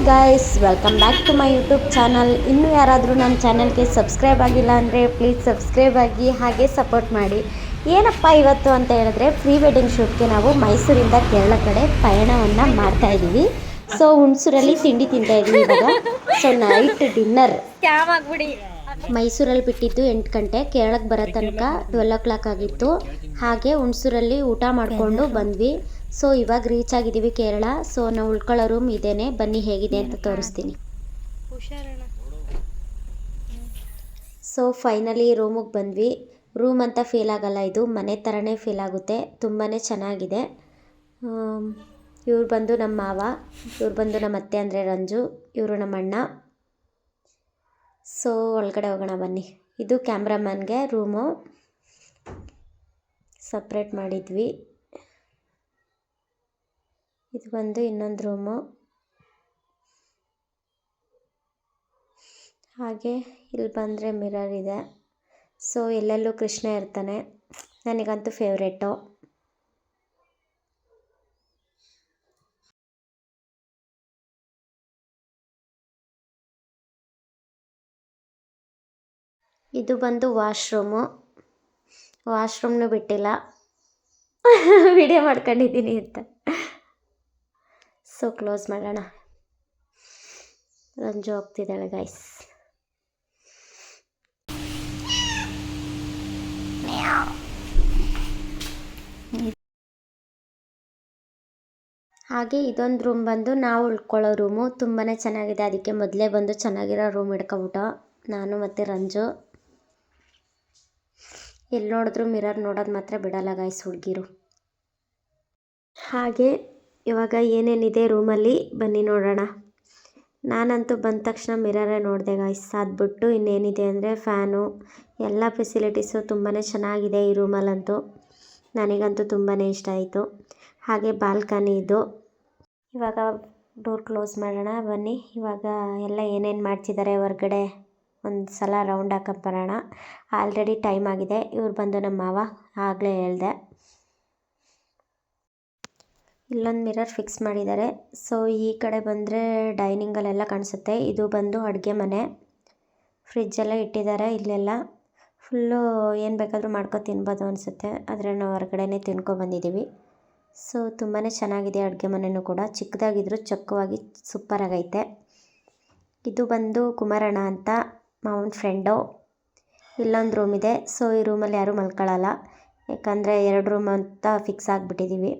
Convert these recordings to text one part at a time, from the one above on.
Guys, welcome back to my YouTube channel. ಇನ್ನೂ ಯಾರಾದರೂ ನನ್ನ ಚಾನಲ್ಗೆ ಸಬ್ಸ್ಕ್ರೈಬ್ ಆಗಿಲ್ಲ ಅಂದರೆ ಪ್ಲೀಸ್ ಸಬ್ಸ್ಕ್ರೈಬ್ ಆಗಿ ಹಾಗೆ ಸಪೋರ್ಟ್ ಮಾಡಿ. ಏನಪ್ಪ ಇವತ್ತು ಅಂತ ಹೇಳಿದ್ರೆ, ಪ್ರೀ ವೆಡ್ಡಿಂಗ್ ಶೂಟ್ಗೆ ನಾವು ಮೈಸೂರಿಂದ ಕೇರಳ ಕಡೆ ಪಯಣವನ್ನು ಮಾಡ್ತಾಯಿದ್ದೀವಿ. ಸೊ ಹುಣಸೂರಲ್ಲಿ ತಿಂಡಿ ತಿಂತಾಯಿದ್ದೀವಿ ಇವಾಗ. ಸೊ ನೈಟ್ ಡಿನ್ನರ್ ಮೈಸೂರಲ್ಲಿ ಬಿಟ್ಟಿದ್ದು 8 ಗಂಟೆ, ಕೇರಳಕ್ಕೆ ಬರೋ ತನಕ 12 o'clock ಆಗಿತ್ತು. ಹಾಗೆ ಹುಣಸೂರಲ್ಲಿ ಊಟ ಮಾಡಿಕೊಂಡು ಬಂದ್ವಿ. ಸೊ ಇವಾಗ ರೀಚ್ ಆಗಿದ್ದೀವಿ ಕೇರಳ. ಸೊ ನಾವು ಉಳ್ಕೊಳ್ಳೋ ರೂಮ್ ಇದೇನೆ, ಬನ್ನಿ ಹೇಗಿದೆ ಅಂತ ತೋರಿಸ್ತೀನಿ. ಸೊ ಫೈನಲಿ ರೂಮಿಗೆ ಬಂದ್ವಿ. ರೂಮ್ ಅಂತ ಫೀಲ್ ಆಗಲ್ಲ, ಇದು ಮನೆ ಥರನೇ ಫೀಲ್ ಆಗುತ್ತೆ. ತುಂಬಾ ಚೆನ್ನಾಗಿದೆ. ಇವ್ರು ಬಂದು ನಮ್ಮ ಮಾವ, ಇವ್ರು ಬಂದು ನಮ್ಮ ಅತ್ತೆ ಅಂದರೆ ರಂಜು, ಇವರು ನಮ್ಮ ಅಣ್ಣ. ಸೊ ಒಳಗಡೆ ಹೋಗೋಣ ಬನ್ನಿ. ಇದು ಕ್ಯಾಮ್ರಾಮನ್ಗೆ ರೂಮು ಸಪ್ರೇಟ್ ಮಾಡಿದ್ವಿ. ಇದು ಬಂದು ಇನ್ನೊಂದು ರೂಮು. ಹಾಗೆ ಇಲ್ಲಿ ಬಂದರೆ ಮಿರರ್ ಇದೆ. ಸೊ ಎಲ್ಲೆಲ್ಲೂ ಕೃಷ್ಣ ಇರ್ತಾನೆ, ನನಗಂತೂ ಫೇವ್ರೇಟು. ಇದು ಬಂದು ವಾಶ್ರೂಮ್ನೂ ಬಿಟ್ಟಿಲ್ಲ, ವಿಡಿಯೋ ಮಾಡ್ಕೊಂಡಿದ್ದೀನಿ ಅಂತ. ಸೊ ಕ್ಲೋಸ್ ಮಾಡೋಣ. ರಂಜು ಹೋಗ್ತಿದ್ದಾಳೆ ಗೈಸ್. ಹಾಗೆ ಇದೊಂದು ರೂಮ್ ಬಂದು ನಾವು ಉಳ್ಕೊಳ್ಳೋ ರೂಮು. ತುಂಬಾ ಚೆನ್ನಾಗಿದೆ. ಅದಕ್ಕೆ ಮೊದಲೇ ಬಂದು ಚೆನ್ನಾಗಿರೋ ರೂಮ್ ಹಿಡ್ಕೊಬಿಟ್ಟು ನಾನು ಮತ್ತು ರಂಜು. ಎಲ್ಲಿ ನೋಡಿದ್ರು ಮಿರರ್ ನೋಡೋದು ಮಾತ್ರ ಬಿಡಲ್ಲ ಗೈಸ್ ಹುಡುಗಿರು. ಹಾಗೆ ಇವಾಗ ಏನೇನಿದೆ ರೂಮಲ್ಲಿ ಬನ್ನಿ ನೋಡೋಣ. ನಾನಂತೂ ಬಂದ ತಕ್ಷಣ ಮಿರರೇ ನೋಡಿದೆ ಗೈಸ್. ಅದ್ಬಿಟ್ಟು ಇನ್ನೇನಿದೆ ಅಂದರೆ ಫ್ಯಾನು, ಎಲ್ಲ ಫೆಸಿಲಿಟೀಸು ತುಂಬಾ ಚೆನ್ನಾಗಿದೆ ಈ ರೂಮಲ್ಲಂತೂ. ನನಗಂತೂ ತುಂಬಾ ಇಷ್ಟ ಆಯಿತು. ಹಾಗೆ ಬಾಲ್ಕನಿ ಇದು. ಇವಾಗ ಡೋರ್ ಕ್ಲೋಸ್ ಮಾಡೋಣ ಬನ್ನಿ. ಇವಾಗ ಎಲ್ಲ ಏನೇನು ಮಾಡ್ತಿದ್ದಾರೆ ಹೊರಗಡೆ ಒಂದು ಸಲ ರೌಂಡ್ ಹಾಕೊಂಬರೋಣ. ಆಲ್ರೆಡಿ ಟೈಮ್ ಆಗಿದೆ. ಇವ್ರು ಬಂದು ನಮ್ಮ ಮಾವ, ಆಗಲೇ ಹೇಳಿದೆ. ಇಲ್ಲೊಂದು ಮಿರರ್ ಫಿಕ್ಸ್ ಮಾಡಿದ್ದಾರೆ. ಸೊ ಈ ಕಡೆ ಬಂದರೆ ಡೈನಿಂಗಲ್ಲೆಲ್ಲ ಕಾಣಿಸುತ್ತೆ. ಇದು ಬಂದು ಅಡುಗೆ ಮನೆ. ಫ್ರಿಜ್ಜೆಲ್ಲ ಇಟ್ಟಿದ್ದಾರೆ ಇಲ್ಲೆಲ್ಲ. ಫುಲ್ಲು ಏನು ಬೇಕಾದರೂ ಮಾಡ್ಕೊ ತಿನ್ಬೋದು ಅನಿಸುತ್ತೆ, ಆದರೆ ನಾವು ಹೊರಗಡೆನೇ ತಿನ್ಕೊಬಂದಿದ್ದೀವಿ. ಸೊ ತುಂಬಾ ಚೆನ್ನಾಗಿದೆ ಅಡುಗೆ ಮನೆಯೂ ಕೂಡ. ಚಿಕ್ಕದಾಗಿದ್ದರೂ ಚೊಕ್ಕವಾಗಿ ಸೂಪರಾಗೈತೆ. ಇದು ಬಂದು ಕುಮಾರಣ್ಣ ಅಂತ ಮಾವನ ಫ್ರೆಂಡು. ಇಲ್ಲೊಂದು ರೂಮ್ ಇದೆ. ಸೊ ಈ ರೂಮಲ್ಲಿ ಯಾರೂ ಮಲ್ಕೊಳ್ಳಲ್ಲ, ಯಾಕಂದರೆ 2 ರೂಮ್ ಅಂತ ಫಿಕ್ಸ್ ಆಗಿಬಿಟ್ಟಿದ್ದೀವಿ.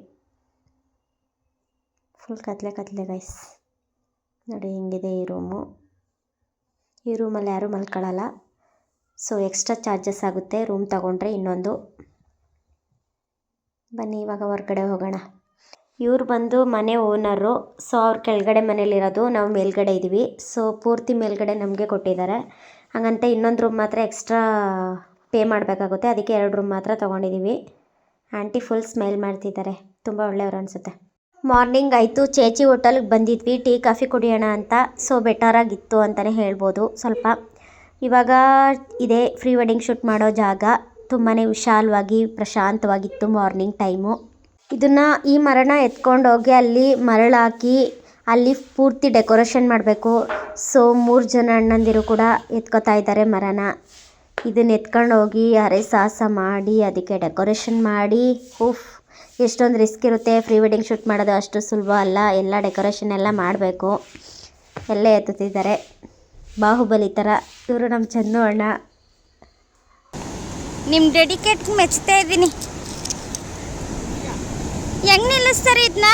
ಫುಲ್ ಕತ್ಲೆ ಗೈಸ್. ನೋಡಿ ಹೆಂಗಿದೆ ಈ ರೂಮು. ಈ ರೂಮಲ್ಲಿ ಯಾರೂ ಮಲ್ಕೊಳ್ಳಲ್ಲ. ಸೊ ಎಕ್ಸ್ಟ್ರಾ ಚಾರ್ಜಸ್ ಆಗುತ್ತೆ ರೂಮ್ ತಗೊಂಡ್ರೆ ಇನ್ನೊಂದು. ಬನ್ನಿ ಇವಾಗ ಹೊರಗಡೆ ಹೋಗೋಣ. ಇವ್ರು ಬಂದು ಮನೆ ಓನರು. ಸೊ ಅವ್ರು ಕೆಳಗಡೆ ಮನೇಲಿರೋದು, ನಾವು ಮೇಲ್ಗಡೆ ಇದ್ದೀವಿ. ಸೊ ಪೂರ್ತಿ ಮೇಲ್ಗಡೆ ನಮಗೆ ಕೊಟ್ಟಿದ್ದಾರೆ. ಹಾಗಂತ ಇನ್ನೊಂದು ರೂಮ್ ಮಾತ್ರ ಎಕ್ಸ್ಟ್ರಾ ಪೇ ಮಾಡಬೇಕಾಗುತ್ತೆ. ಅದಕ್ಕೆ 2 ರೂಮ್ ಮಾತ್ರ ತೊಗೊಂಡಿದ್ದೀವಿ. ಆಂಟಿ ಫುಲ್ ಸ್ಮೆಲ್ ಮಾಡ್ತಿದ್ದಾರೆ, ತುಂಬ ಒಳ್ಳೆಯವರು ಅನಿಸುತ್ತೆ. ಮಾರ್ನಿಂಗ್ ಆಯಿತು, ಚೇಚಿ ಹೋಟೆಲ್ಗೆ ಬಂದಿದ್ವಿ ಟೀ ಕಾಫಿ ಕುಡಿಯೋಣ ಅಂತ. ಸೊ ಬೆಟರಾಗಿತ್ತು ಅಂತಲೇ ಹೇಳ್ಬೋದು ಸ್ವಲ್ಪ. ಇವಾಗ ಇದೇ ಪ್ರೀ ವೆಡ್ಡಿಂಗ್ ಶೂಟ್ ಮಾಡೋ ಜಾಗ. ತುಂಬಾ ವಿಶಾಲವಾಗಿ ಪ್ರಶಾಂತವಾಗಿತ್ತು ಮಾರ್ನಿಂಗ್ ಟೈಮು. ಈ ಮರನ ಎತ್ಕೊಂಡೋಗಿ ಅಲ್ಲಿ ಮರಳಾಕಿ ಅಲ್ಲಿ ಪೂರ್ತಿ ಡೆಕೋರೇಷನ್ ಮಾಡಬೇಕು. ಸೊ 3 ಜನ ಅಣ್ಣಂದಿರು ಕೂಡ ಎತ್ಕೋತಾ ಇದ್ದಾರೆ ಮರನ. ಇದನ್ನ ಎತ್ಕೊಂಡು ಹೋಗಿ ಅರೆ ಸಾಹಸ ಮಾಡಿ ಅದಕ್ಕೆ ಡೆಕೋರೇಷನ್ ಮಾಡಿ, ಎಷ್ಟೊಂದು ರಿಸ್ಕ್ ಇರುತ್ತೆ. ಪ್ರೀ ವೆಡ್ಡಿಂಗ್ ಶೂಟ್ ಮಾಡೋದು ಅಷ್ಟು ಸುಲಭ ಅಲ್ಲ. ಎಲ್ಲ ಡೆಕೋರೇಷನ್ ಎಲ್ಲ ಮಾಡಬೇಕು. ಎಲ್ಲ ಎತ್ತುತ್ತಿದ್ದಾರೆ ಬಾಹುಬಲಿ ಥರ. ಇವರು ನಮ್ಮ ಚಂದು ಅಣ್ಣ. ನಿಮ್ಮ ಡೆಡಿಕೇಟ್ ಮೆಚ್ತಾ ಇದ್ದೀನಿ. ಹೆಂಗೆ ನಿಲ್ಲಿಸ್ತಾರೆ ಇದನ್ನ?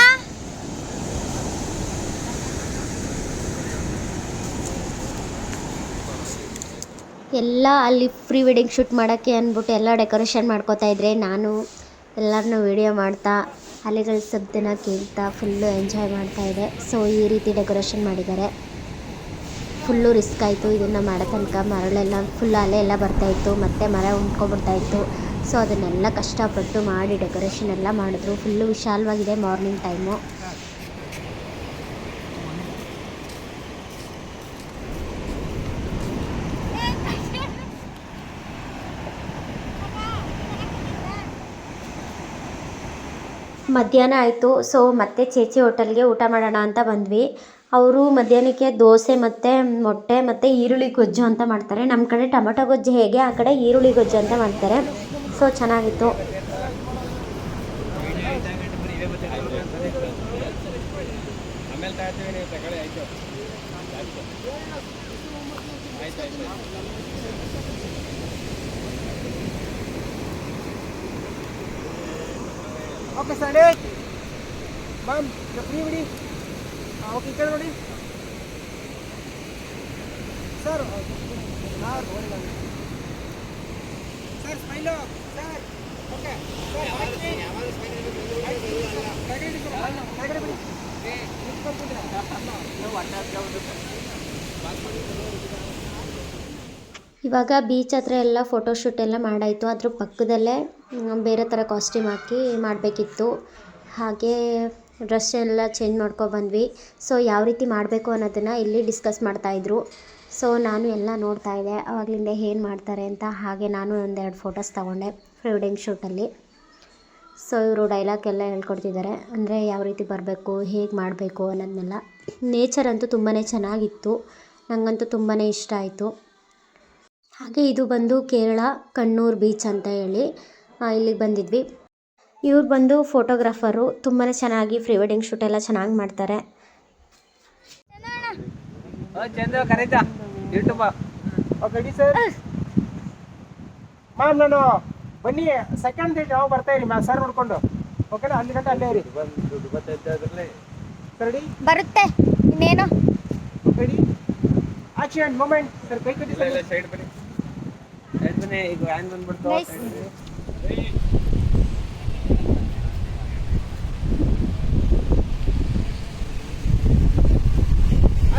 ಎಲ್ಲ ಅಲ್ಲಿ ಪ್ರೀ ವೆಡ್ಡಿಂಗ್ ಶೂಟ್ ಮಾಡೋಕ್ಕೆ ಅಂದ್ಬಿಟ್ಟು ಎಲ್ಲ ಡೆಕೋರೇಷನ್ ಮಾಡ್ಕೋತಾ ಇದ್ರೆ, ನಾನು ಎಲ್ಲರನ್ನೂ ವೀಡಿಯೋ ಮಾಡ್ತಾ ಅಲೆಗಳ ಶಬ್ದನ ಕೇಳ್ತಾ ಫುಲ್ಲು ಎಂಜಾಯ್ ಮಾಡ್ತಾಯಿದ್ದೆ. ಸೊ ಈ ರೀತಿ ಡೆಕೋರೇಷನ್ ಮಾಡಿದ್ದಾರೆ. ಫುಲ್ಲು ರಿಸ್ಕ್ ಆಯಿತು ಇದನ್ನು ಮಾಡೋ ತನಕ. ಮರಳೆಲ್ಲ ಫುಲ್ ಅಲೆ ಎಲ್ಲ ಬರ್ತಾಯಿತ್ತು, ಮತ್ತು ಮರ ಉಂಟ್ಕೊಬಿಡ್ತಾಯಿತ್ತು. ಸೊ ಅದನ್ನೆಲ್ಲ ಕಷ್ಟಪಟ್ಟು ಮಾಡಿ ಡೆಕೋರೇಷನ್ ಎಲ್ಲ ಮಾಡಿದ್ರು. ಫುಲ್ಲು ವಿಶಾಲವಾಗಿದೆ ಮಾರ್ನಿಂಗ್ ಟೈಮು. ಮಧ್ಯಾಹ್ನ ಆಯಿತು. ಸೊ ಮತ್ತೆ ಚೇಚಿ ಹೋಟೆಲ್ಗೆ ಊಟ ಮಾಡೋಣ ಅಂತ ಬಂದ್ವಿ. ಅವರು ಮಧ್ಯಾಹ್ನಕ್ಕೆ ದೋಸೆ ಮತ್ತು ಮೊಟ್ಟೆ ಮತ್ತು ಈರುಳ್ಳಿ ಗೊಜ್ಜು ಅಂತ ಮಾಡ್ತಾರೆ. ನಮ್ಮ ಕಡೆ ಟೊಮೊಟೊ ಗೊಜ್ಜು ಹೇಗೆ ಆ ಕಡೆ ಈರುಳ್ಳಿ ಗೊಜ್ಜು ಅಂತ ಮಾಡ್ತಾರೆ. ಸೊ ಚೆನ್ನಾಗಿತ್ತು. ಓಕೆ ಸಂಡೇ ಮ್ಯಾಮ್ ಫ್ರೀ ಬಿಡಿ. ಓಕೆ ಈ ಕಡೆ ನೋಡಿ sir. Sir smile sir. Okay ಇವಾಗ ಬೀಚ್ ಹತ್ರ ಎಲ್ಲ ಫೋಟೋಶೂಟ್ ಎಲ್ಲ ಮಾಡಾಯಿತು. ಅದ್ರ ಪಕ್ಕದಲ್ಲೇ ಬೇರೆ ಥರ ಕಾಸ್ಟ್ಯೂಮ್ ಹಾಕಿ ಮಾಡಬೇಕಿತ್ತು. ಹಾಗೆ ಡ್ರೆಸ್ ಎಲ್ಲ ಚೇಂಜ್ ಮಾಡ್ಕೊಬಂದ್ವಿ. ಸೊ ಯಾವ ರೀತಿ ಮಾಡಬೇಕು ಅನ್ನೋದನ್ನು ಇಲ್ಲಿ ಡಿಸ್ಕಸ್ ಮಾಡ್ತಾಯಿದ್ರು. ಸೊ ನಾನು ಎಲ್ಲ ನೋಡ್ತಾ ಇದ್ದೆ ಆವಾಗಲಿಂದ ಏನು ಮಾಡ್ತಾರೆ ಅಂತ. ಹಾಗೆ ನಾನು ಒಂದೆರಡು ಫೋಟೋಸ್ ತೊಗೊಂಡೆ ಪ್ರೀ ವೆಡ್ಡಿಂಗ್ ಶೂಟಲ್ಲಿ. ಸೊ ಇವರು ಡೈಲಾಗ್ ಎಲ್ಲ ಹೇಳ್ಕೊಡ್ತಿದ್ದಾರೆ, ಅಂದರೆ ಯಾವ ರೀತಿ ಬರಬೇಕು, ಹೇಗೆ ಮಾಡಬೇಕು ಅನ್ನೋದನ್ನೆಲ್ಲ. ನೇಚರ್ ಅಂತೂ ತುಂಬಾ ಚೆನ್ನಾಗಿತ್ತು, ನನಗಂತೂ ತುಂಬಾ ಇಷ್ಟ ಆಯಿತು. ಹಾಗೆ ಇದು ಬಂದು ಕೇರಳ ಕಣ್ಣೂರು ಬೀಚ್ ಅಂತ ಹೇಳಿ ಇಲ್ಲಿಗೆ ಬಂದಿದ್ವಿ. ಇವ್ರು ಬಂದು ಫೋಟೋಗ್ರಾಫರು, ತುಂಬಾ ಚೆನ್ನಾಗಿ ಪ್ರೀ ವೆಡ್ಡಿಂಗ್ ಶೂಟ್ ಎಲ್ಲ ಚೆನ್ನಾಗಿ ಮಾಡ್ತಾರೆ. Okay sir. ಮ್ಯಾಮ್ ನಾನು ಬನ್ನಿ ಸೆಕೆಂಡ್ ಡೇಟ್ ಯಾವಾಗ ಬರ್ತಾ ಇರಿ ಮ್ಯಾಮ್ ಸರ್ ನೋಡ್ಕೊಂಡು. ಓಕೆನಾ? ಅಲ್ಲಿ ಗಂಟೆ ಅಲ್ಲೇ ಇರಿ. ರೆಡಿ ಬರುತ್ತೆ ಇನ್ನೇನು. Ready action movement sir. ಕೈ ಕಟ್ಟಿ ಸರ್. ಸೈಡ್ ಬನ್ನಿ, ಸೈಡ್ ಬನ್ನಿ. ಈಗ ಹ್ಯಾಂಡ್ ಬಂದ್ಬಿಡ್ತು.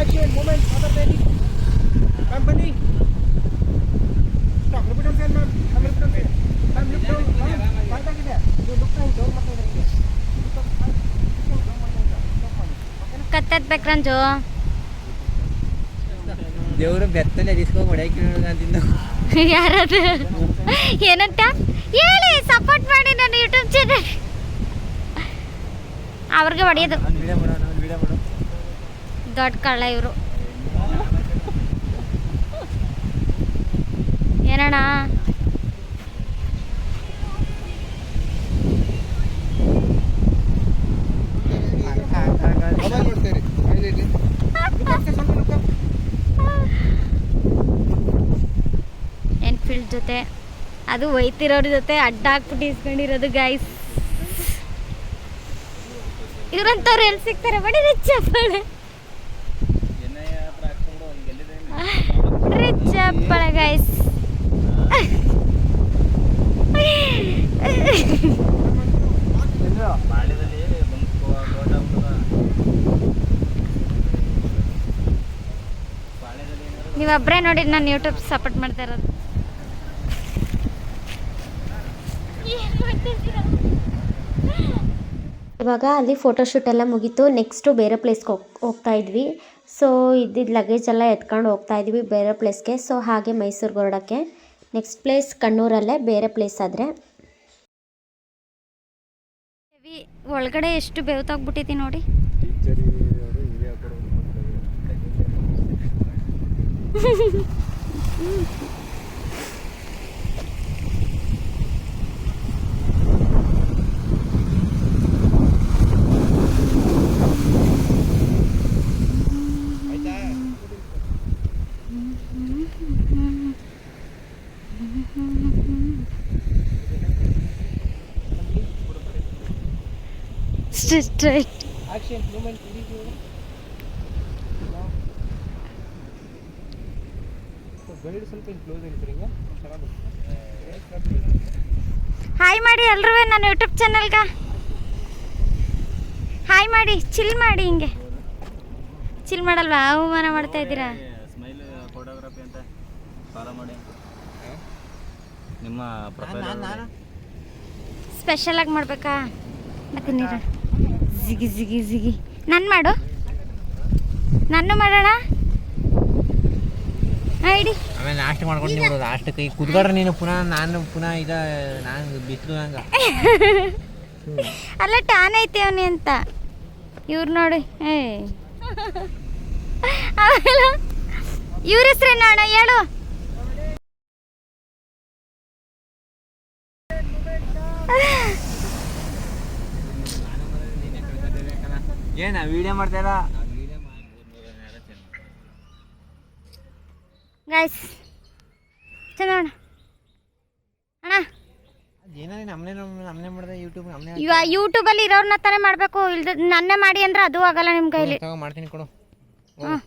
ಆಕ್ಷನ್ ಮೂಮೆಂಟ್ ಮಾತಾಡ್ತಾ ಇರಿ ಮ್ಯಾಮ್. ಬನ್ನಿ stop. Repeat on sir ma'am. Repeat on sir ma'am. Lift down point ಆಗಿದೆ. ನೀವು ಲಿಫ್ಟ್ ಡೌನ್ ಡೌನ್ ಮಾಡ್ತಾ ಇದ್ದೀರಿ. ಕತ್ತತ್ಬೇಕ್ರಂಜು ದೇವರು ಬೆತ್ತಲೆ ಡಿಸ್ಕೋ ಹೊಡೆಯಕ್ಕೆ ಅಂತಿದ್ದು. ಯಾರದು ಏನಂತ ಹೇಳಿ ಸಪೋರ್ಟ್ ಮಾಡಿ ನನ್ನ ಯೂಟ್ಯೂಬ್ ಚಾನಲ್. ಅವ್ರಿಗೆ ಹೊಡೆಯೋದು ದೊಡ್ಡ ಕಳ್ಳ ಇವರು. ಏನಣ್ಣ ಎನ್ಫೀಲ್ಡ್ ಜೊತೆ ಅದು ಒಯ್ತಿರೋರ ಜೊತೆ ಅಡ್ಡ ಹಾಕ್ಬಿಟ್ಟು ಇಸ್ಕೊಂಡಿರೋದು ಗೈಸ್. ಇವ್ರಂತವ್ರು ಎಲ್ಲಿ ಸಿಗ್ತಾರೆ? ಬಡಿ ಚಪ್ಪಳೆ ಚಪ್ಪಳೆ ಗೈಸ್. ನೀವೊಬ್ಬರೇ ನೋಡಿ ನಾನು ಯೂಟ್ಯೂಬ್ ಸಪೋರ್ಟ್ ಮಾಡ್ತಾ ಇರೋದು. ಇವಾಗ ಅಲ್ಲಿ ಫೋಟೋಶೂಟ್ ಎಲ್ಲ ಮುಗೀತು. ನೆಕ್ಸ್ಟು ಬೇರೆ ಪ್ಲೇಸ್ಗೆ ಹೋಗ್ತಾ ಇದ್ವಿ. ಸೊ ಇದ್ದಿದ್ದು ಲಗೇಜ್ ಎಲ್ಲ ಎತ್ಕೊಂಡು ಹೋಗ್ತಾ ಇದ್ವಿ ಬೇರೆ ಪ್ಲೇಸ್ಗೆ. ಸೊ ಹಾಗೆ ಮೈಸೂರಿಗೆ ಹೊರಡೋಕ್ಕೆ. ನೆಕ್ಸ್ಟ್ ಪ್ಲೇಸ್ ಕಣ್ಣೂರಲ್ಲೇ, ಬೇರೆ ಪ್ಲೇಸ್ ಆದರೆ ಒಳಗಡೆ ಎಷ್ಟು ಬೇವ್ತಾಗ್ಬಿಟ್ಟೈತಿ ನೋಡಿ. Straight action movement. ಗೈಡ್ ಸ್ವಲ್ಪ ಕ್ಲೋಸ್ ಇರ್ತೀರಿ. ಹಾಯ್ ಮಾಡಿ ಎಲ್ರೂ ನನ್ನ ಯೂಟ್ಯೂಬ್ ಚಾನಲ್ಗೆ ಹಾಯ್ ಮಾಡಿ. ಚಿಲ್ ಮಾಡಿ, ಹಿಂಗೆ ಚಿಲ್ ಮಾಡಲ್ವಾ? ಅವಮಾನ ಮಾಡ್ತಾ ಇದ್ದೀರಾ. ಸ್ಮೈಲ್ ಫೋಟೋಗ್ರಫಿ ಅಂತ ಫಾಲೋ ಮಾಡಿ. ನಿಮ್ಮ ಸ್ಪೆಷಲ್ ಆಗಿ ಮಾಡ್ಬೇಕಾ? ಮತ್ತೆ ನೀರು ಜಿಗಿ ಜಿಗಿ ಜಿಗಿ ನಾನು ಮಾಡು, ನಾನು ಮಾಡೋಣ. ಇಡಿ ಆಮೇಲೆ ಲಾಸ್ಟ್ ಮಾಡ್ಕೊಂಡು ನೀವು ಲಾಸ್ಟ್ ಕೈ ಕುದ್ಗಾಡ್ರೆ ನೀನು ಪುನಃ ನಾನು ಪುನಃ ಈಗ ನಾನು ಬಿಸಿಲು ಹಂಗೆ ಅಲ್ಲ ಟ್ಯಾನ್ ಐತೆ ಅವನಿ ಅಂತ. ಇವ್ರು ನೋಡಿ ಆಮೇಲೆ ಇವ್ರ ಹೆಸ್ರೇನು ಅಣ್ಣ ಹೇಳು. ಏನ ವಿಡಿಯೋ ಮಾಡ್ತಾರ ಗೈಸ್ ಚಂದ ಅಣ್ಣ ಅಣ್ಣ ಏನ ನಮ್ಮನೆ ಮಾಡಿದೆ ಯೂಟ್ಯೂಬ್ ನಮ್ಮನೆ ಇವಾಗ ಯೂಟ್ಯೂಬಲ್ಲಿ ಇರೋರ್ನ ತಾನೇ ಮಾಡಬೇಕು, ಇಲ್ದ ನನ್ನೇ ಮಾಡಿ ಅಂದ್ರೆ ಅದು ಆಗಲ್ಲ ನಿಮ್ಮ ಕೈಲಿ. ಮಾಡ್ತೀನಿ ಕೊಡು. ಹಾಂ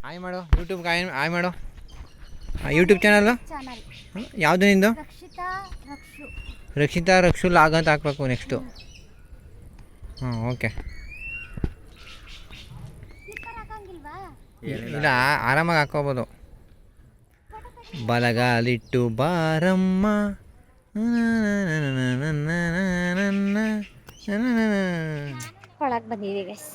ಹಾಯ್ ಮಾಡು ಯೂಟ್ಯೂಬ್ಗೆ ಹಾಯ್ ಮಾಡು. ಯೂಟ್ಯೂಬ್ ಚಾನಲ್ ಚಾನಲ್ ಯಾವುದು ನಿಂದು? ರಕ್ಷಿತಾ ರಕ್ಷು ಲಾಗ್ ಅಂತ ಹಾಕ್ಬೇಕು ನೆಕ್ಸ್ಟು. ಹಾಂ ಓಕೆ. ಇಲ್ಲ ಆರಾಮಾಗಿ ಹಾಕೋಬೋದು. ಬಲಗಾಲಿಟ್ಟು ಬಾರಮ್ಮ ಒಳಗೆ ಬಂದಿದ್ದೀವಿ ಗೈಸ್.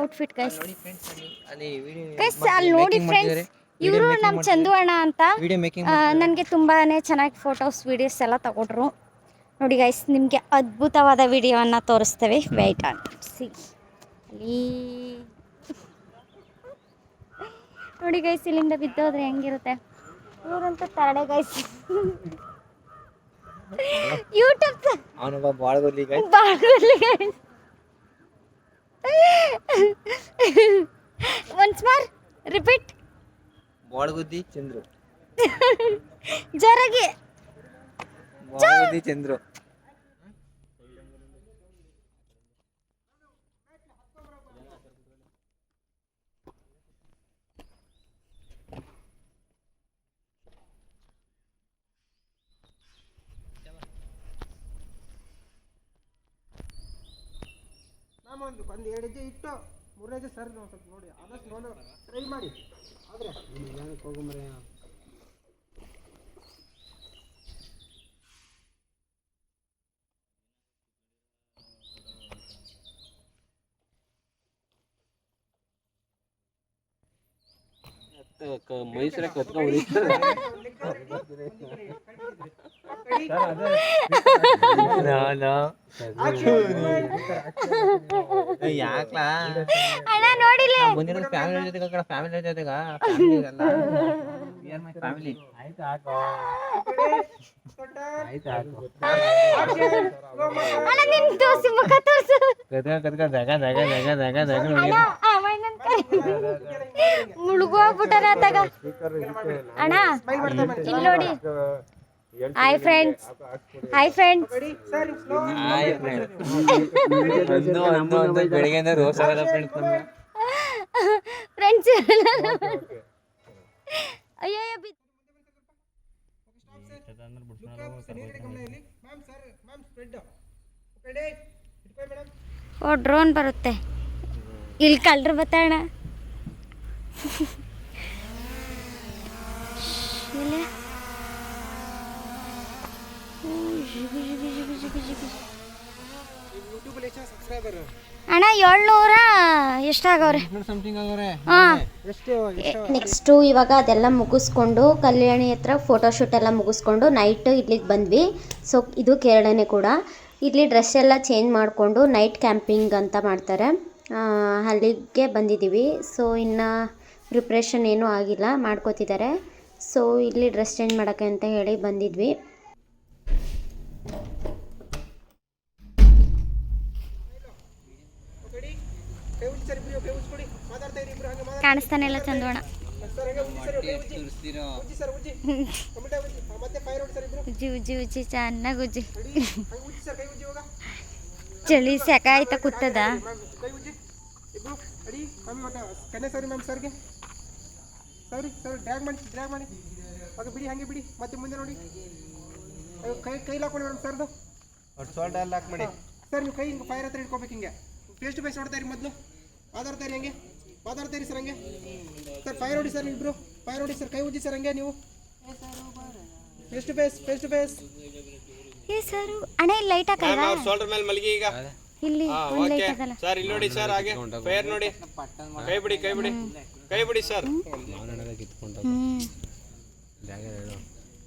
ಔಟ್ಫಿಟ್ ಗೈಸ್ ಗೈಸ್ ಅಲ್ಲಿ ನೋಡಿ ಫ್ರೆಂಡ್ಸ್, ಇವರು ನಮ್ಮ ಚಂದು ಅಣ್ಣ ಅಂತ. ನನಗೆ ತುಂಬಾ ಚೆನ್ನಾಗಿ ಫೋಟೋಸ್ ವೀಡಿಯೋಸ್ ಎಲ್ಲ ತಗೊಂಡ್ರು. ನೋಡಿ ಗೈಸ್, ನಿಮಗೆ ಅದ್ಭುತವಾದ ವಿಡಿಯೋವನ್ನು ತೋರಿಸ್ತೇವೆ. Weight on C. ಅಲ್ಲಿ ನೋಡಿ ಗೈಸ್, ಇಲ್ಲಿಂದ ಬಿದ್ದೋದ್ರೆ ಹೆಂಗಿರುತ್ತೆ. ಇವರಂತ ತರಡೆ ಗೈಸ್. ಯೂಟ್ಯೂಬ್ ಬಾಳ್ಗೊಲ್ಲಿ ಗೈಸ್. Once more repeat. ಬಾಳ್ಗುದ್ದಿ ಚಂದ್ರು. ಜೋರಾಗಿ ಬಾಳ್ಗುದ್ದಿ ಚಂದ್ರು. ಒಂದು 2 ಹೆಜ್ಜೆ ಇಟ್ಟು 3 ಹೆಜ್ಜೆ ಸರ್ ಸ್ವಲ್ಪ ನೋಡಿ, ಆದಷ್ಟು ನೋಡು ಟ್ರೈ ಮಾಡಿ. ಆದರೆ ಏನಕ್ಕೆ ಹೋಗಂಬ್ರೆ ಮೈಸೂರ ಕತ್ಕ ಹೊಡಿತಾರೆ. ಯಾಕ್ಲಾ ಅಣ್ಣ ನೋಡಿಲ್ಲ ಬಂದಿರೋ ಫ್ಯಾಮಿಲಿ ಜೊತೆಗ ಫ್ಯಾಮಿಲಿ ಜೊತೆಗ ಫ್ಯಾಮಿಲಿ. ಆಯ್ತು ಹಾಕೋ ಆಯ್ತು ಹಾಕೋ. ಅಣ್ಣ ನಿನ್ ತೋರಿಸಿ ಮುಖ ತೋರಿಸು. ಕತ್ಕ ಜಾಗ ಜಾಗ ಜಾಗ ಜಾಗ ಜಾಗ ಅಣ್ಣ ಮುಳುಗೋಗ್ಬಿಟ್ಟಾರ ತಗ. ಅಣ್ಣ ಇಲ್ಲಿ ನೋಡಿ. Hi friends, hi friends. Hi friends. ಒಂದು ಬೆಳಿಗ್ಗೆಯಿಂದ ರೋಸ್ ಆಗಲ್ಲ ಫ್ರೆಂಡ್ಸ್ ನಮ್ಗೆ. ಫ್ರೆಂಡ್ಸ್ ಅಯ್ಯೋ ಓ ಡ್ರೋನ್ ಬರುತ್ತೆ. ಇಲ್ಲಿ ಕಳ್ರು ಬತ್ತಾಣ. ಅಣ್ಣ 700 ಎಷ್ಟಾಗವ್ರೆ? ಹಾಂ. ನೆಕ್ಸ್ಟು ಇವಾಗ ಅದೆಲ್ಲ ಮುಗಿಸ್ಕೊಂಡು ಕಲ್ಯಾಣಿ ಹತ್ರ ಫೋಟೋಶೂಟ್ ಎಲ್ಲ ಮುಗಿಸ್ಕೊಂಡು ನೈಟ್ ಇಲ್ಲಿಗೆ ಬಂದ್ವಿ. ಸೊ ಇದು ಕೇರಳನೇ ಕೂಡ. ಇಲ್ಲಿ ಡ್ರೆಸ್ ಎಲ್ಲ ಚೇಂಜ್ ಮಾಡಿಕೊಂಡು ನೈಟ್ ಕ್ಯಾಂಪಿಂಗ್ ಅಂತ ಮಾಡ್ತಾರೆ, ಅಲ್ಲಿಗೆ ಬಂದಿದ್ದೀವಿ. ಸೊ ಇನ್ನು ಪ್ರಿಪ್ರೇಷನ್ ಏನೂ ಆಗಿಲ್ಲ, ಮಾಡ್ಕೋತಿದ್ದಾರೆ. ಸೊ ಇಲ್ಲಿ ಡ್ರೆಸ್ ಚೇಂಜ್ ಮಾಡೋಕ್ಕೆ ಅಂತ ಹೇಳಿ ಬಂದಿದ್ವಿ. ಕಾಣಿಸ್ತಾನೆ ಇಲ್ಲ ಚಂದೋಣ. ಉಜ್ಜಿ ಉಜ್ಜಿ ಉಜ್ಜಿ ಚೆನ್ನಾಗಿ ಉಜ್ಜಿ. ಚಳಿ ಸೆಕ ಆಯ್ತಾ ಕೂತದ. ಬಿಡಿ ಹಂಗೆ ಬಿಡಿ, ಮತ್ತೆ ಮುಂದೆ ನೋಡಿ. ಕೈ ಹಾಕೊಂಡು ಮೇಡಮ್ ಸರ್ದು ಲಾಕ್ ಮಾಡಿ ಸರ್. ನೀವು ಕೈ ಹಿಂಗೆ ಫೈರ್ ಹತ್ರ ಇಟ್ಕೋಬೇಕು. ಹಿಂಗೆ ಫೇಸ್ ಟು ಫೇಸ್ ನೋಡ್ತಾ ಇರಿ. ಮೊದಲು ಮಾತಾಡ್ತಾ ಇರಿ, ಹಂಗೆ ಮಾತಾಡ್ತಾ ಇರಿ ಸರ್. ಹಂಗೆ ಸರ್ ಫೈರ್ ಹೊಡಿ ಸರ್. ಇಬ್ರು ಫೈರ್ ಹೊಡಿ ಸರ್. ಕೈ ಉಜ್ಜಿ ಸರ್. ಹಂಗೆ ನೀವು face to face, face to face. ಏ ಸರ್ ಅಣ್ಣ ಇಲ್ಲಿ ಲೈಟ್ ಹಾಕಲ್ವಾ? ಶೋಲ್ಡರ್ ಮೇಲೆ ಮಲಗಿ ಈಗ. ಇಲ್ಲಿ ಒಂದು ಲೈಟ್ ಹಾಕಲ್ಲ ಸರ್. ಇಲ್ಲಿ ನೋಡಿ ಸರ್, ಹಾಗೆ ಫೈರ್ ನೋಡಿ. ಕೈ ಬಿಡಿ, ಕೈ ಬಿಡಿ, ಕೈ ಬಿಡಿ ಸರ್.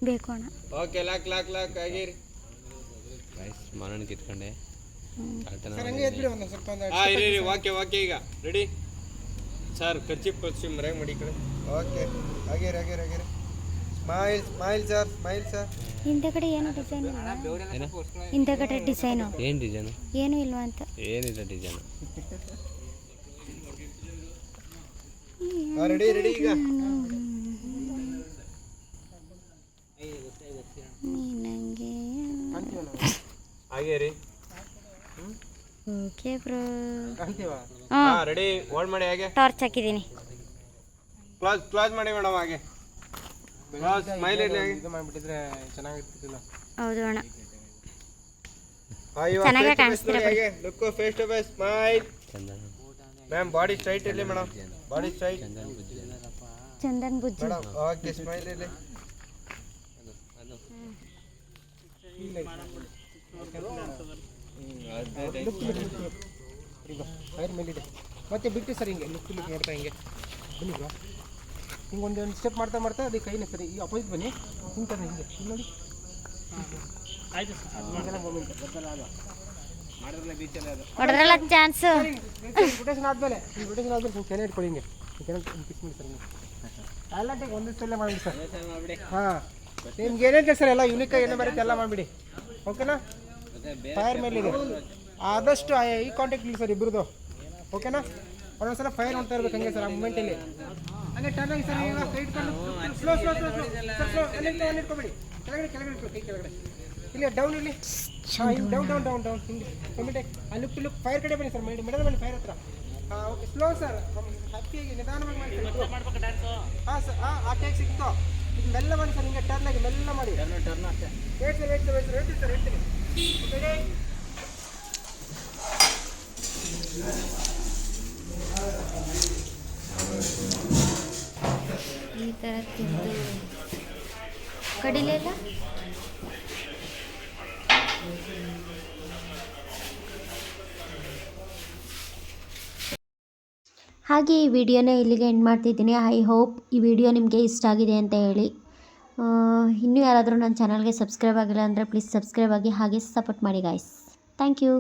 ಬೇಕು ಅಣ್ಣ. ಓಕೆ ಲಾಕ್ ಲಾಕ್ ಲಾಕ್ ಆಗಿರಿ. ಗೈಸ್ ಮರಣ ಕಿತ್ಕೊಂಡೆ ಸರ್ ಹಂಗೆ ಎದ್ಬಿಡಿ ಒಂದು ಸ್ವಲ್ಪ ಒಂದು ವಾಕ್ಯ ಈಗ ರೆಡಿ ಸರ್ ಕರ್ಚಿಪ್ ಮರ್ಯಾಗ ಮಾಡಿ ಕಡೆ ಓಕೆ ಹಾಗೆ ಸ್ಮೈಲ್ ಸರ್ ಹಿಂದೆಗಡೆ ಏನು ಡಿಸೈನ್ ಇಲ್ಲ ಹಿಂದೆಗಡೆ ಡಿಸೈನು ಏನು ಡಿಸೈನು ಏನು ಇಲ್ವಾ ಅಂತ ಏನಿಲ್ಲ ಡಿಸೈನು ರೆಡಿ ಈಗ ನನಗೆ ಹಾಗೆ ರೀ ಓಕೆ ಬ್ರೋ ಕಾಣ್ತೀವ ಹಾಂ ರೆಡಿ ಹೋಲ್ಡ್ ಮಾಡಿ ಹಾಗೆ ಟಾರ್ಚ್ ಹಾಕಿದ್ದೀನಿ ಕ್ಲೋಸ್ ಮಾಡಿ ಮೇಡಮ್ ಹಾಗೆ ಸ್ಮೈಲ್ ಇರಲಿ ಹಾಗೆ ಇದು ಮಾಡಿಬಿಟ್ಟಿದ್ರೆ ಚೆನ್ನಾಗಿರ್ತಿಲ್ಲ ಹೌದು ಅಣ್ಣ ಚೆನ್ನಾಗೇ ಕಾಣಿಸ್ತೀರ ಬಿಡಿ. ಹಾಗೆ look face to face smile Chandana ma'am body straight ಇರಲಿ ಮೇಡಮ್ ಬಾಡಿ ಸ್ಟ್ರೈಟ್ ಚಂದನ್ ಬುಜ್ಜಿ ಮೇಡಮ್ ಓಕೆ ಸ್ಮೈಲ್ ಇರಲಿ ಫೈರ್ ಮೇಲಿದೆ ಮತ್ತೆ ಬಿಟ್ಟು ಸರ್ ಹಿಂಗೆ ಲುಕ್ ನೋಡ್ತಾ ಹಿಂಗೆ ಬನ್ನಿ ಬ್ರೋ ಹಿಂಗೆ ಒಂದು ಸ್ಟೆಪ್ ಮಾಡ್ತಾ ಅದು ಕೈನೇ ಸರಿ ಈ ಅಪೋಸಿಟ್ ಬನ್ನಿ ಹಿಂಗೆ ಹಿಂಗೆ ಇಲ್ಲಿ ನೋಡಿ ಆಯ್ತು ಹೊಡೆದ್ರಲ್ಲ ಚಾನ್ಸ್ ರೊಟೇಷನ್ ಆದಮೇಲೆ ಕೆನೆ ಇಟ್ಕೊಳ್ಳಿ ಹಿಂಗೆ ಕೆನೆ ಕಿಸ್ ಮಾಡಿ ಸರ್ ಹಿಂಗೆ ಎಲ್ಲ ಟೇಕ್ ಒಂದೇ ಸಲ ಮಾಡಿಬಿಡಿ ಸರ್ ಹಾಂ ನಿಮ್ಗೆ ಏನೇನು ಸರ್ ಎಲ್ಲ ಯೂನಿಕ್ ಏನೇ ಬರುತ್ತೆ ಎಲ್ಲ ಮಾಡಿಬಿಡಿ ಓಕೆನಾ ಫೈರ್ ಮೇಲಿದೆ ಆದಷ್ಟು ಈ ಕಾಂಟ್ಯಾಕ್ಟ್ ಇಲ್ಲ ಸರ್ ಇಬ್ಬರದು ಓಕೆನಾ ಒಂದೊಂದ್ಸಲ ಫೈರ್ ನೋಡ್ತಾ ಇರ್ಬೇಕು ಹಂಗೆ ಸರ್ ಆ ಮೂಮೆಂಟಲ್ಲಿ ಹಂಗೆ ಟರ್ನ್ ಆಗಿ ಸರ್ ಈಗ ಕೈ ಇಟ್ಕೊಂಡು ಸ್ಲೋ ಅಲ್ಲಿ ಇಟ್ಕೊಬೇಡಿ ಕೆಳಗಡೆ ಇಟ್ಕೊಳ್ಳಿ ಕೈ ಕೆಳಗಡೆ ಇಲ್ಲಿ ಡೌನ್ ಇಲ್ಲಿ ಡೌನ್ ಹಿಂಗೆ ಕಮಿಟೆ ಅಲ್ಲಿ ಲುಕ್ ಫೈರ್ ಕಡೆ ಬನ್ನಿ ಸರ್ ಮೇಡಮ್ ಬನ್ನಿ ಫೈರ್ ಹತ್ರ ಹಾಂ ಓಕೆ ಸ್ಲೋ ಸರ್ ಹ್ಯಾಪಿಯಾಗಿ ನಿಧಾನವಾಗಿ ಮಾಡಿ ಹಾಂ ಸರ್ ಆ ಟೇಕ್ ಸಿಕ್ತು ಇದು ಮೆಲ್ಲ ಮಾಡಿ ಸರ್ ಹಿಂಗೆ ಟರ್ನ್ ಆಗಿ ಮೆಲ್ಲ ಮಾಡಿ ಟರ್ನ್ ಅಷ್ಟೇ ವೇಟ್ ಸರ್ ಹೇಳ್ತೀನಿ ಈ ಥರ ತಿಂದು ಕಡಿಲೆಲ್ಲ ಹಾಗೆ ಈ ವಿಡಿಯೋನ ಇಲ್ಲಿಗೆ ಎಂಡ್ ಮಾಡ್ತಿದ್ದೀನಿ. ಐ ಹೋಪ್ ಈ ವಿಡಿಯೋ ನಿಮಗೆ ಇಷ್ಟ ಆಗಿದೆ ಅಂತ ಹೇಳಿ. ಇನ್ನೂ ಯಾರಾದರೂ ನನ್ನ ಚಾನಲ್ಗೆ ಸಬ್ಸ್ಕ್ರೈಬ್ ಆಗಿಲ್ಲ ಅಂದರೆ ಪ್ಲೀಸ್ ಸಬ್ಸ್ಕ್ರೈಬ್ ಆಗಿ ಹಾಗೆ ಸಪೋರ್ಟ್ ಮಾಡಿ ಗಾಯ್ಸ್. Thank you.